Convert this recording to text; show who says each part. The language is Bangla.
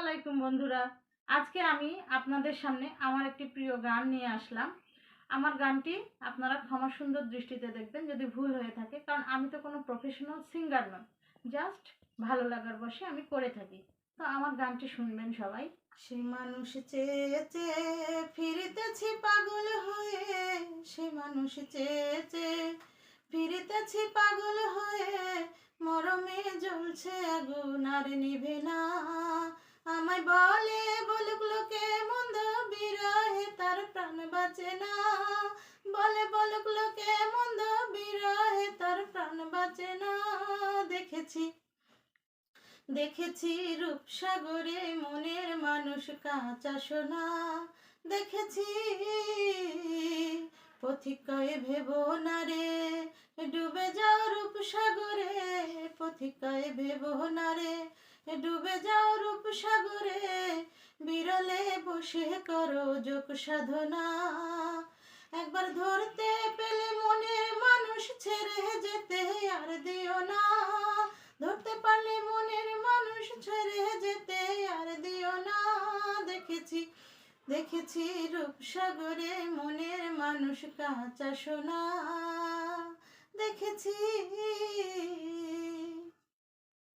Speaker 1: আলাইকুম বন্ধুরা। আজকে আমি আপনাদের সামনে আমার একটি প্রিয় গান নিয়ে আসলাম। আমার গানটি আপনারা ক্ষমা সুন্দর দৃষ্টিতে দেখবেন যদি ভুল হয়ে থাকে, কারণ আমি তো কোনো প্রফেশনাল সিঙ্গার নই, জাস্ট ভালো লাগার বশে আমি করে থাকি। তো আমার গানটি শুনবেন সবাই। সে মানুষ চেয়ে চেয়ে ফিরিতেছি পাগল হয়ে, সে মানুষ চেয়ে চেয়ে ফিরিতেছি পাগল হয়ে, মরমে জ্বলছে আগুন আর নিভে না। আমায় বলে বলুক লোকে মন্দ, বিরহে তার প্রাণ বাঁচে না। বলে বলুক লোকে মন্দ, বিরহে তার প্রাণ বাঁচে না। দেখেছি দেখেছি রূপসাগরে মনের মানুষ কাঁচা সোনা। দেখেছি পথিকয়ে ভেবো না রে, ডুবে যাও রূপসাগরে। পথিকয়ে ভেবো না রে, ডুবে যাও রূপসাগরে। বিরলে বসে করো যোগ সাধনা। একবার ধরতে পেলে মনের মানুষ ছেড়ে যেতে আর দিও না। ধরতে পারলে মনের মানুষ ছেড়ে যেতে আর দিও না। দেখেছি দেখেছি রূপসাগরে মনের মানুষ কাঁচা সোনা। দেখেছি